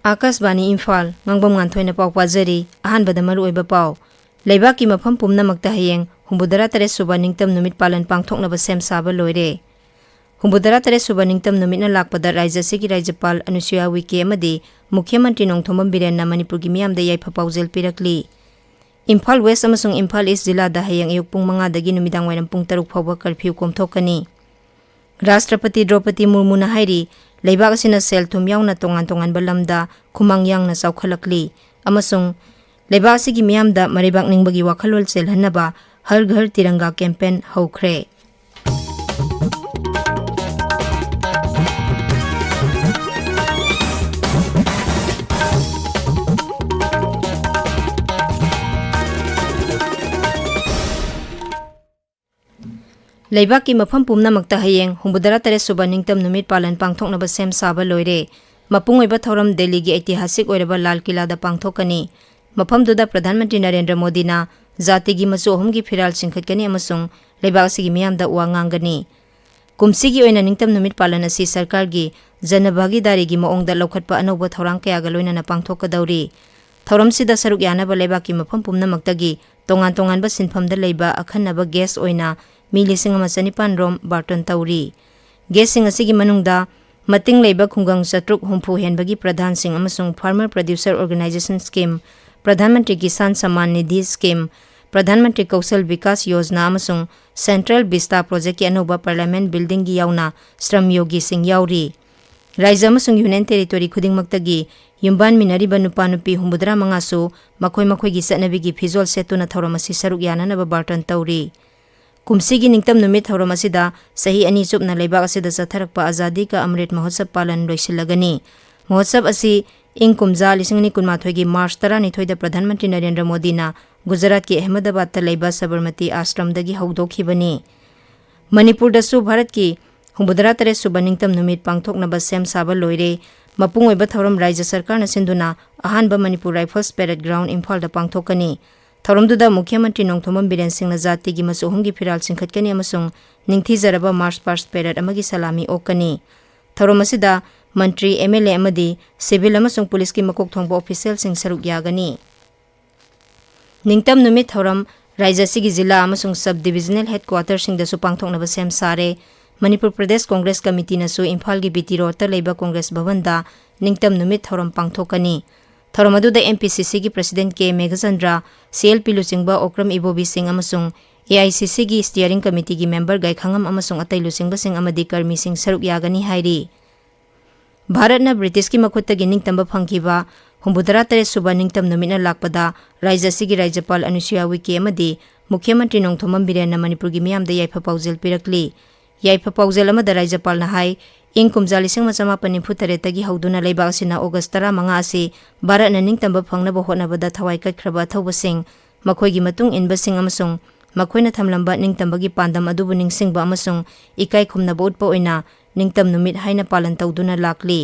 Akashvani Imphal Ngangbam Nganthoi पाव पाजरी अहानबद मरुओइबा पाव लेबाकी मफम पुमनमक्ता हयेंग हुंबुदरा तरे सुबा निंगतम नुमित पालन पांगथोकनबा सेम साबा लोइरे हुंबुदरा तरे सुबा निंगतम नुमितना लाकपदा राज्यसिगी राज्यपाल अनुसुया उइके अमदी मुख्यमंत्री नोंगथोमम बिरेनना मणिपुरगी मियामदा याइफा पाउजेल पिरकली इम्फाल वेस्ट अमसुंग इम्फाल ईस्ट जिल्लादा हयेंग अयुक पुंग 5 दगी नुमिदांग वाइरम पुंग 3 फाउबा कर्फ्यू कोमथोकनी राष्ट्रपति द्रौपदी मुर्मुना हाइरी लेबाक असिना सेल थुम यावना तोंगान तोंगान बलमदा खुमांग यांगना चौखलकली अमसुंग लेबाक सिगी मियामदा मरिबाक निंगबगी वाखलोल चेलहन्नबा हर घर तिरंगा कैंपेन हौख्रे लेबाक की मफम पुमनमक्ता हयेंग हुंबुदरा तरे सुबा निंगतम नुमित पालन पांगथोकनबा सेम साबा लोइरे मपुंग ओइबा थौरम दिल्ली की ऐतिहासिक ओइरबा लाल किला दा पांगथोकनी मफम दुदा प्रधानमंत्री नरेंद्र मोदी ना जाति की मचो अहुम की फिराल सिंखटकनी अमसुंग लेबाक सिगी मियामदा वा nganggani कुमसी की ओइना निंगतम नुमित पालन असि सरकार की जनभागीदारी की मओंगदा लौखटपा अनौबा थौरांग कयागा लोइना पांगथोकदौरी थौरम सिदा सरुक यानाबा लेबाक की मफम पुमनमक्तागी तोंगान तोंगानबा सिनफमदा लेबा अखन्नबा गेस ओइना मी 1,500 रोम बार्टन तौरी गेसिंग असिगी मनुंगदा मतिंग लेबा खुंगंग सत्रुक हुंफु हेनबगी प्रधान सिंह अमसुंग farmer producer organisation scheme Pradhan Mantri Kisan Samman Nidhi scheme प्रधानमंत्री कौशल विकास योजना अमसुंग सेंट्रल बिस्ता प्रोजेक्ट की अनोबा पार्लियामेंट बिल्डिंग की यावना श्रम योगी सिंह यावरी राज्य अमसुंग यूनियन टेरिटोरी खुदिंगमक्तगी युम्बान मिनरिबा नुपा नुपी हुंबुदरा मंगासु मखोय मखोयगी सत्नबिगी फिजोल सेतुना थौरम असि सरुक याननबा बार्टन तौरी कुमसीगी निंगतम नुमित थौरम असिदा सही अनि चुपना लेबाक असिदा चथरकपा आजादी का अमृत महोत्सव पालन लोइसिलगनी महोत्सव असि इंग कुमजा 2019 की मार्च 12 दा प्रधानमंत्री नरेंद्र मोदी ना गुजरात की अहमदाबाद ता लेबा सबरमती आश्रम दगी हौदोखिबनी मणिपुर दसु भारत की हुंबुदरा तरे सुबा निंगतम नुमित पांगथोकनबा सेम साबा लोइरे मपुंग ओइबा थौरम राज्य सरकार ना सिंधुना अहानबा Manipur Rifles parade ground Imphal दा पांगथोकनी थौरमदुदा मुख्यमंत्री नोंगथोमम बिरेन सिंह जाति की मसुहुम की फिराल सिंखटकनी अमसुंग निंगथीजरबा मार्च पास्ट पैरेड अमगी सलामी ओकनी थौरम असिदा मंत्री एमएलए अमदी सिविल अमसुंग पुलिस की मकोक थोंबा ऑफिशियल सिंह सरुक यागनी निंगतम नुमित थौरम राज्य सिगी जिला अमसुंग सब डिविजनल हेडक्वार्टर सिंह दसु पांगथोकनबा सेम सारे मणिपुर प्रदेश कांग्रेस कमिटी नसु इम्फाल की बीटी रोड ता लेबा कांग्रेस भवन दा निंगतम नुमित थौरम पांगथोकनी थौरम अदुदा एमपीसीसी की प्रेसिडेंट के मेघचंद्रा सीएलपी लुचिंगबा ओक्रम इबोबी सिंह अमसुंग एआईसीसी की स्टीयरिंग कमिटी की मेंबर गायखांगम अमसुंग अतै लुचिंगबा सिंह अमदी कर्मी सिंह सरुक यागनी हाइरी भारतना ब्रिटिश की मखुत्तगी निंगतंबा फंगखिबा हुंबुदरा तरे सुबा निंगतम नुमिना लाकपदा राज्य सिगी राज्यपाल अनुसुया उइके अमदी मुख्यमंत्री नोंगथोमम बिरेनना मणिपुर की मियामदा याइफा पाउजेल पिरकली याइफा पाउजेल अमदा राज्यपाल ना हाई इंग कुमजा 1993 हौदुना लेबाक असिना ऑगस्ट 15 असि भारतना निंगतंबा फंगनबा होटनबदा थवाई कटख्रबा अथौबसिंग मखोयगी मतुंग इनबसिंग अमसुंग मखोयना थमलंबा निंगतंबगी पांदम अदुबु निंगसिंगबा अमसुंग इकाई खुमनबा उटपा ओइना निंगतम नुमित हाइना पालन तौदुना लाकली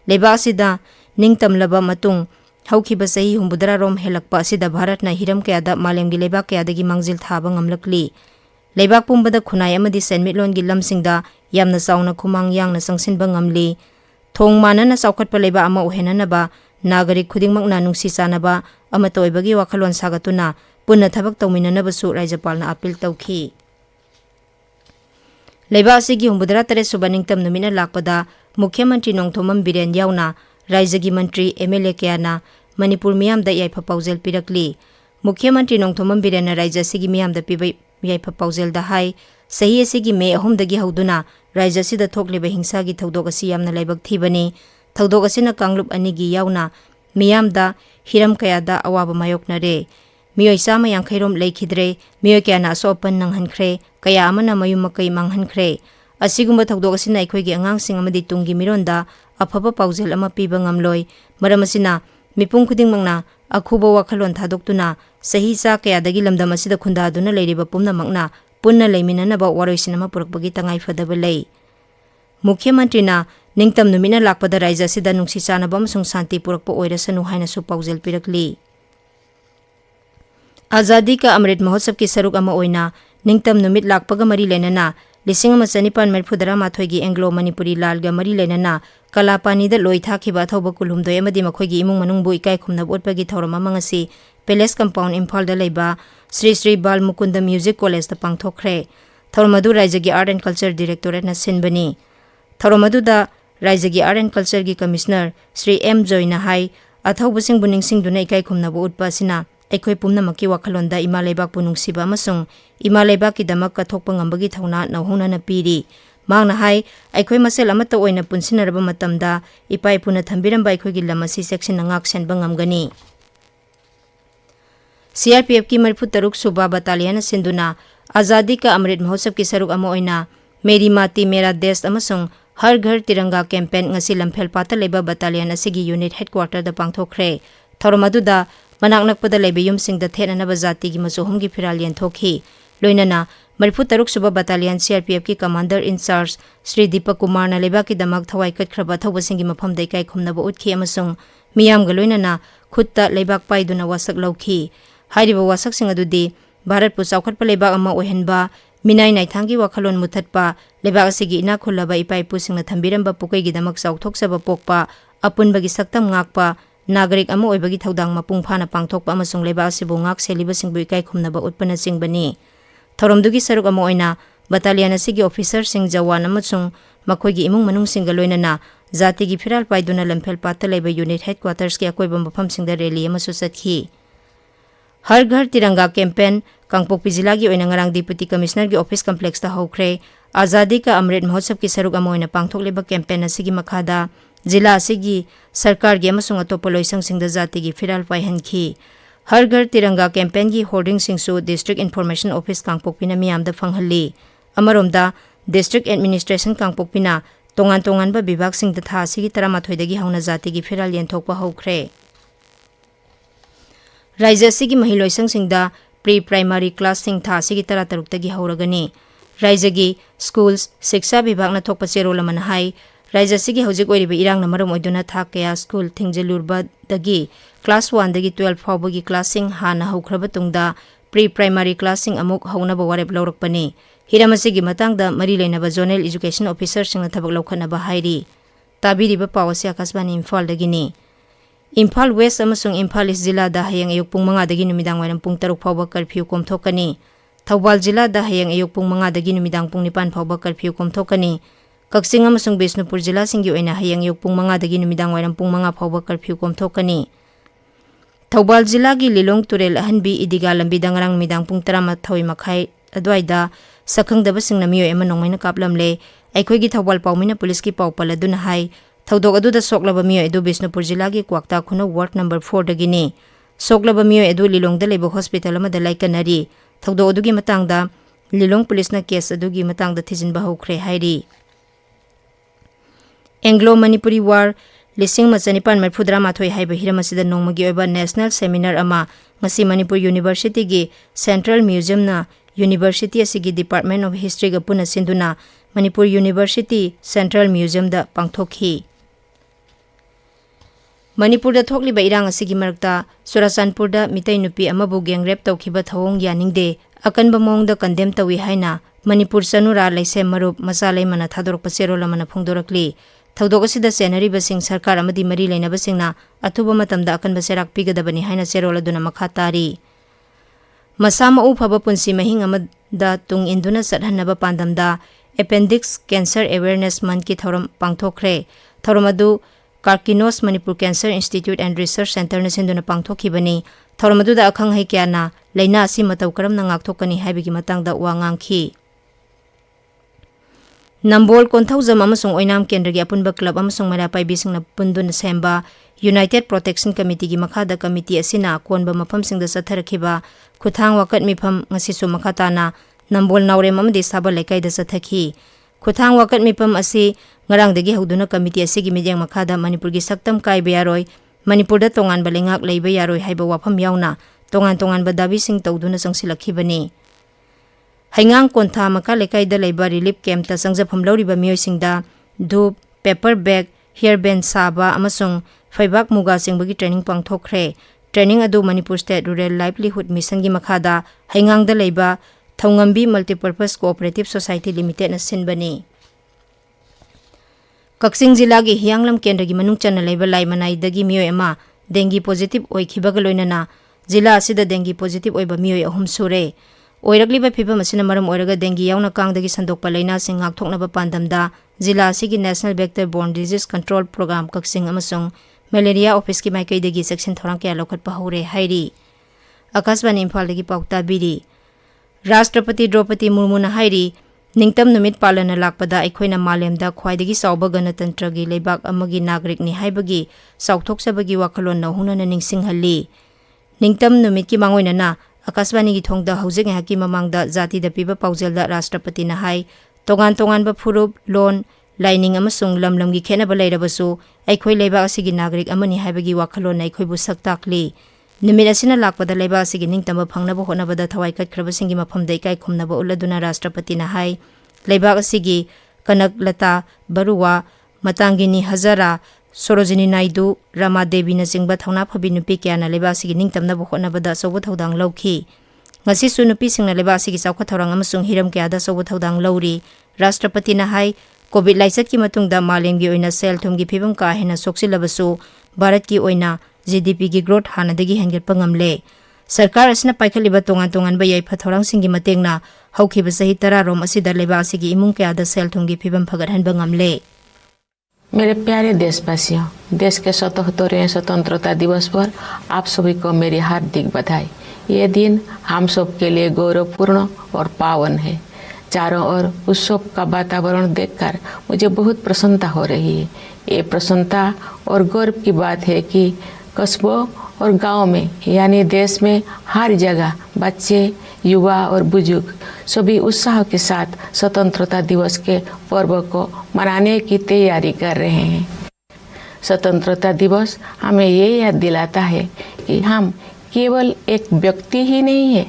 लेबाक असिदा निंगतमलबा मतुंग हौखिबा सही हुंबुदरा रोम हेलकपा असिदा भारतना हिरम कयादा मालेमगी लेबाक कयादगी मांगजिल थाबा ngamlakli लेबाक पुंबदा खुनाय अमदी सेनमिटलोनगी लमसिंगदा यामना चाउना खुमांग यांगना संगसिनबा ngamli थोंग मानना चौखटपा लेबा अमा ओहेननबा नागरिक खुदिंगमकना नुंगसी चानबा अमा तोयबगी वाखलोन सागतुना पुन्ना थबक तौमिननबसु राज्यपालना अपील तौखी लेबा असिगी हुंबुदरा तरे सुबा निंगतम नुमिना लाकपदा मुख्यमंत्री नोंगथोमम बिरेन यावना राज्य की मंत्री एमएलए कयाना मणिपुर मियामदा याइफा पाउजेल पिरकली मुख्यमंत्री नोंगथोमम बिरेन राज्य सिगी मियामदा पिबै याइफा पाउजेल दा हाई सही असिगी मे अहुमदगी हौदुना राज्य सिदा थोकलिबा हिंसागी थौदोक असि यामना लाइबक थीबनी थौदोक असिना कांगलुप अनिगी यावना मियामदा हिरम कयादा अवाबा मायोकनरे मियोय चामा यांखैरोम लेखिद्रे मियोय कयाना असोपन नंगहनख्रे कया अमना मयुम मकई मांगहनख्रे असिगुम्बा थौदोक असिना अखोयगी अंगांगसिंग अमदी तुंगी मिरोंदा अफबा पाउजेल अमा पीबा ngamloi मरम असिना मिपुंग खुदिंगमंगना अखुबा वाखलोन थादोक्तुना सही चा कयादगी लमदम असिदा खुंदादुना लेरिबा पुमनमंगना पुन्ना लेमिननबा वारोइसिनमा पुरकबगी तंगाई फदबा लई मुख्यमंत्रीना निंगतम नुमिना लाकपदा राज्य असिदा नुंगसी चानबा अमसुंग शांति पुरकपा ओइरसनु हाइनसु पाउजेल पिरकली आजादी का अमृत महोत्सव की सरुक अमा ओइना निंगतम नुमित लाकपगा मरी लेनना 1974 Anglo Manipuri Lalga Mari Lenana Kalapani the Loi Thakiba Thoba Kulumdo Emadi Makogi Imung Manungbu Ikai Kumna Utpagi Thorama Mangasi Palace Compound Imphal da Leba Sri Sri Bal Mukunda Music College da Pangthokre Thormadu Raijagi Art and Culture Directorate na Sinbani Thormadu da Raijagi Art and Culture gi Commissioner Sri M Joina Hai Athobusing Buning Sing Duna Ikai Kumna Utpa Sina Ekoi Pumna Maki Wakalonda Imalebak Punungsiba Masung Imalebak ki damak kathokpa ngambagi thauna nauhuna na piri mangna hai aikoi masel amata oina punsinaraba matamda ipai puna thambiramba aikoi gi lamasi section ngak senba ngamgani CRPF ki Maripur Suba Battalion Sinduna Azadi ka Amrit Mahotsav ki saruk ama oina Meri Mati Mera Desh amasung Har Ghar Tiranga campaign ngasi lamphel pata leba battalion asigi unit headquarter da pangthokre thoromadu da manaknakpada leba yumsing da thenanaba jati gi masohum gi phiral yen thokhi Loinana Maripur Suba Battalion CRPF ki Commander in Charge Sri Deepak Kumar na leba ki damak thawai katkraba thawbasingi mafam dai kai khumnaba utkhi amasung miyam ga loinana khutta lebak paiduna wasak lauki hairiba wasak sing adudi Bharat pu chawkhatpa lebak ama ohenba minai naithangi wakhalon muthatpa lebak asigi ina khulaba ipai pu singna thambiramba pukai gi damak chawthoksaba pokpa apunba gi saktam ngakpa Nagarik ama oibagi thaudang mapung phana pangthokpa amasung lebak asibu ngak seliba singbu ikai khumnaba utpana singbani Thoromdugi saruk ama oina battalion asigi officer sing jawan amasung makhoigi imung manung singa loinana jati gi phiral paiduna lamphel patta leba unit headquarters ki akoiba mafam singda rally amasu satkhi Har Ghar Tiranga campaign Kangpokpi Jila gi oina ngarang Deputy Commissioner gi office complex ta hokre Azadi ka Amrit Mahotsav ki saruk ama oina pangthok leba campaign asigi makhada Jila asigi sarkar gi amasung atopa loisang singda jati gi phiral paihanki Har Ghar Tiranga campaign gi hoarding singsu District Information Office Kangpokpina miyamda phanghalli amaromda District Administration Kangpokpina tongan ba bibak singda tha asigi 13 dagi hauna jati gi phiral yenthokpa hokre Raija asigi mahiloisang singda pre-primary class sing tha asigi 13 dagi hauragani Raija gi schools shiksha bibak na thokpa cherol man hai Raija asigi hojik oiriba irang na marom oiduna tha kaya school thingjelurba dagi class 1 dagi 12 fawbagi classing hana haukraba tungda pre-primary classing amuk haunaba warep lawrakpani hiramasi gi matangda mari leinaba zonal education officer singna thabak lawkhanaba hairi tabiriba pawasi akasbani Imphal dagini Imphal West amasung Imphal East Jilla da hayang ayuk pung 5 dagi numidang wairang pung 3 fawba curfew komthokani Thawbal Jilla da hayang ayuk pung 5 dagi numidang pung 9 fawba curfew komthokani Kaksing amasung Bisnupur Jilla singgi oina hayang ayuk pung 5 dagi numidang wairang pung 5 fawba curfew komthokani Thawbal Jilla gi Lilong Turel ahanbi idiga lambi dangrang midang pung 13 makhai adwaida sakhangdaba singna miyo ema nongmaina kaplamle aikoi gi Thawbal Paumina Police ki pawpal aduna hai Thaudok adu da soklaba miyo edu Bisnupur Jilla gi Kwakta Khuno Ward number 4 dagini soklaba miyo edu Lilong da leba hospital amada laikanari Thaudok adu gi matangda Lilong Police na case adu gi matangda thijinba hokre hairi Anglo Manipuri War Lising Macanipan Marpudra Mathoi haiba hiramasida nongmagi oiba National Seminar ama ngasi Manipur University gi Central Museum na University asigi Department of History ga puna sinduna Manipur University Central Museum da pangthokhi Manipur da thokliba irang asigi marakta Surasanpur da mitai nupi amabu gang rape tawkhiba thawong yaningde akanba mong da condemn tawi haina Manipur Sanura laise marup masalai mana thadorok paserola mana phongdorakli Thaudok asida senari basing sarkar amadi mari leina basingna atuba matamda akanba serak pigadabani haina serola duna makhatari Masama u phaba punsi mahing amada tung induna sathanaba pandamda Appendix Cancer Awareness Month ki thoram pangthokre thoramadu Karkinos Manipur Cancer Institute and Research Center na sinduna pangthokhibani thoramadu da akhang hai kyana leina asi matau karam na ngakthokani haibigi matangda wangangki Nambol Konthaujam amasung Oinam Kendra gi apunba club amasung Marapai bisingna punduna semba United Protection Committee gi makhada committee asina konba mafam singda satharakhiba khuthang wakat mifam ngasisu makhatana Nambol Naurem amadi Saba Lekai da sathakhi Khuthang wakat mipam asi ngarang dagi hauduna committee asigi midyang makhada Manipur gi saktam kai bayaroi Manipur da tongan balengak leiba yaroi haiba wafam yauna tongan ba dabi sing tawduna sangsilakhibani Haingang kontha maka lekai da leiba relief camp ta sangjapam lawriba miyoi singda dhup paper bag hair band saba amasung faibak muga singbagi training pangthokre training adu Manipur State Rural Livelihood Mission gi makhada haingang da leiba Ngangbam Multipurpose Cooperative Society Limited na sinbani. Kaksing Zila gi Hianglam Kendra gi manung chana leba lai manai dagi miyoi ama dengue positive oi khibaga loinana Zila asida dengue positive oi ba miyoi ahum sure. Oiragli phibam asina maram oiraga dengue yauna kangdagi sandokpa laina sing ngakthoknaba pandamda Zila asigi National Vector Borne Disease Control Program Kaksing amasung Malaria Office ki maikaidagi section thorang kya lokhatpa hore hairi. Akasbani Imphal dagi paukta biri. Rashtrapati Draupadi Murmu na hairi ningtam numit palana lakpada aikhoina malemda khwaidagi sauba ganatantra gi leibak amagi nagrik ni haibagi saukthoksobagi wakhalon na hunana ningsinghalli. Ningtam numit ki mangoina na Akasbani gi thongda haujik haki mamangda jati da piba paujelda Rashtrapati na hai tongan ba phurup lon lining amasung lamlam gi khenaba leirabasu aikhoi leiba asigi nagrik amani haibagi wakhalon na aikhoi bu saktakli numit asina lakpada leiba asigi ningtamba phangnaba honabada thawai katkhrabasingi mafamda ikai khumnaba uladuna Rashtrapati na hai leiba asigi kanak lata baruwa matangini hazara Sorojini Naidu Rama Devi na singba thawna phabi nupi kya na leiba asigi ningtamnaba honabada sobu thodang lawki ngasi su nupi singna leiba asigi saukha thorang amasung hiram kya da sobu thodang lawri Rashtrapati na hai COVID laisat ki matungda malemgi oina sel thumgi phibam ka hena soksilabasu Bharat ki oina GDP ki growth hanadagi hengetpa ngamle sarkar asina paikhaliba tongan ba yai phathorang singi matengna haukiba sahi 10 rom asida leiba asigi imung kya da sel thumgi phibam phagathanba ngamle. मेरे प्यारे देशवासियों, देश के 77वें स्वतंत्रता दिवस पर आप सभी को मेरी हार्दिक बधाई। ये दिन हम सब के लिए गौरवपूर्ण और पावन है। चारों ओर उत्सव का वातावरण देखकर मुझे बहुत प्रसन्नता हो रही है। ये प्रसन्नता और गौरव की बात है कि कस्बों और गांव में यानी देश में हर जगह बच्चे, युवा और बुजुर्ग सभी उत्साह के साथ स्वतंत्रता दिवस के पर्व को मनाने की तैयारी कर रहे हैं। स्वतंत्रता दिवस हमें ये याद दिलाता है कि हम केवल एक व्यक्ति ही नहीं है,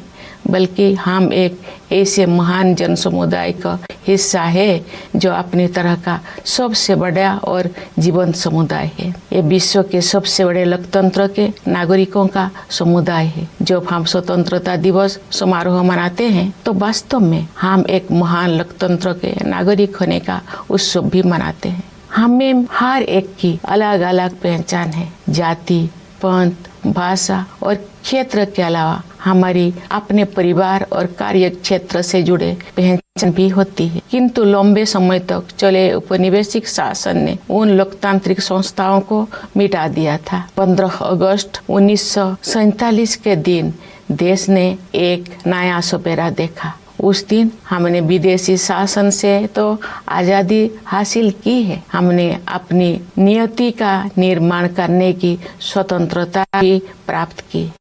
बल्कि हम एक ऐसे महान जन समुदाय का हिस्सा है जो अपनी तरह का सबसे बड़ा और जीवंत समुदाय है। ये विश्व के सबसे बड़े लोकतंत्र के नागरिकों का समुदाय है। जब हम स्वतंत्रता दिवस समारोह मनाते हैं तो वास्तव में हम एक महान लोकतंत्र के नागरिक होने का उत्सव भी मनाते हैं। हमें हर एक की अलग अलग पहचान है। जाति, पंथ, भाषा और क्षेत्र के अलावा हमारी अपने परिवार और कार्य क्षेत्र से जुड़े पहचान भी होती है, किंतु लंबे समय तक चले औपनिवेशिक शासन ने उन लोकतांत्रिक संस्थाओं को मिटा दिया था। 15 अगस्त 1947 के दिन देश ने एक नया सपेरा देखा। उस दिन हमने विदेशी शासन से तो आज़ादी हासिल की है, हमने अपनी नियति का निर्माण करने की स्वतंत्रता भी प्राप्त की।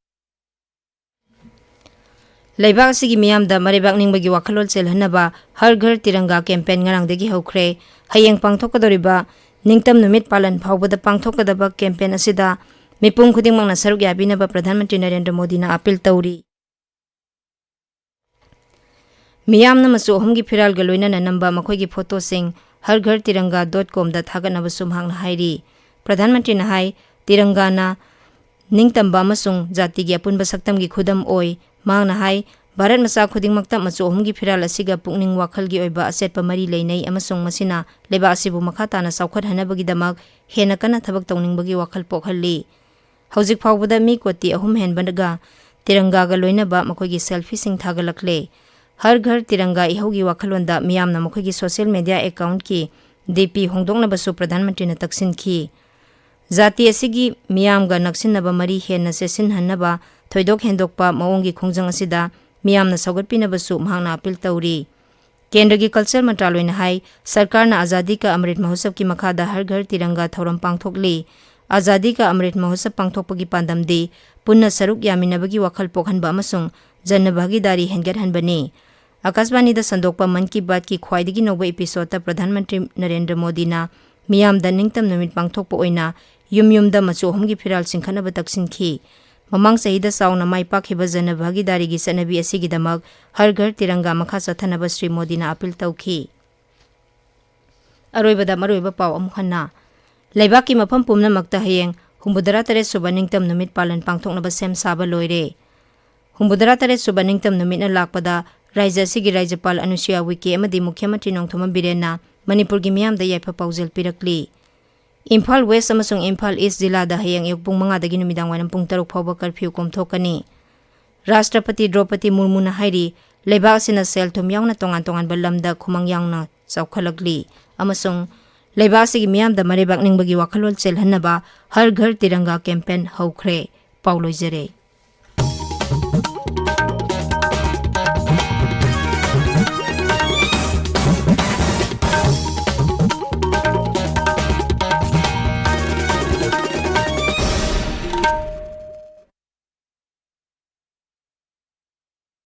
Leibak asigi miyamda maribak ningbagi wakhalol selhanaba har ghar tiranga campaign ngarangdagi haukhre hayeng pangthokadoriba ningtam numit palan phawbada pangthokadaba campaign asida mipum khudingmangna saruk yabinaba Pradhan Mantri Narendra Modi na appeal tawri. Miyamna masu ahumgi phiral ga loinana namba makhoigi photo sing harghartiranga.com da thaganaba sumhangna hairi. Pradhan Mantri na hai tiranga na ningtamba amasung jati gi apunba saktamgi khudam oi mangna hai Bharat masa khudingmakta masu ahumgi phiral asiga pukning wakhalgi oiba asetpa mari leinai amasung masina leba asibu makha na saukhat hanabagi damak hena kana thabak tawningbagi wakhal pokhalli. Haujik phawbada mi koti ahum henbanaga tiranga ga loinaba makhoigi selfie sing thagalakle. हर घर तिरंगा इहोगी वखलवंदा मियामना मखोगी social media account की DP होंदोंगनबसु प्रधानमंत्री न तक्सिन की जाति असिगी मियामगा नक्सिनबा मरी हेन सेसिन हन्नबा थोइदोक हेंदोकपा मओंगी खोंजंग असिदा मियामना सौगटपिनबसु महांगना appeal तौरी केंद्र की कल्चर मंत्रालय ने हाई सरकार न आजादी का अमृत महोत्सव की मखादा हर घर तिरंगा थौरम पांगथोकली आजादी का अमृत महोत्सव पांगथोकपगी पांदमदी पुन्ना सरुक यामिनबगी वखल पोखनबा अमसुंग जन भागीदारी हेंगरहनबनी आकाशवाणी दा संदोकपा मन की बात की ख्वाइदगी नोबा एपिसोड प्रधानमंत्री नरेंद्र मोदी ना मियाम दा निंगतम नुमित पांगथोकपा ओइना युम युम दा मचो हमगी फिराल सिंखनबा तक्सिनखी ममांग सहिदा साउना माइपाखिबा जन भागीदारी गी सनबी असिगी दमक हर घर तिरंगा मखा सथनबा श्री मोदी ना अपील तौखी अरोइबदा मरोइबा पाव अमुखन्ना लेबाकी मफम पुमनमक्ता हयेंग हुंबुदरा तरे सुबा निंगतम नुमित पालन पांगथोकनबा सेम साबा लोइरे हुंबुदरा तरे सुबा निंगतम नुमित ना लाकपदा Raija sigi Raijapal Anusuya Uike amadi Mukhyamantri Nongthoma Birena Manipur gi miyamda yaifa paujel pirakli. Imphal West amasung Imphal East jila da hayang yok pung 5 dagi numidang wainam pung 3 phawba curfew komthokani. Rashtrapati Draupadi Murmu na hairi leibak sina sel thum yauna tongan balamda khumang yauna chawkhalakli amasung leibak sigi miyamda marebak ningbagi wakhalol chelhanaba har ghar tiranga campaign haukhre pauloi jare.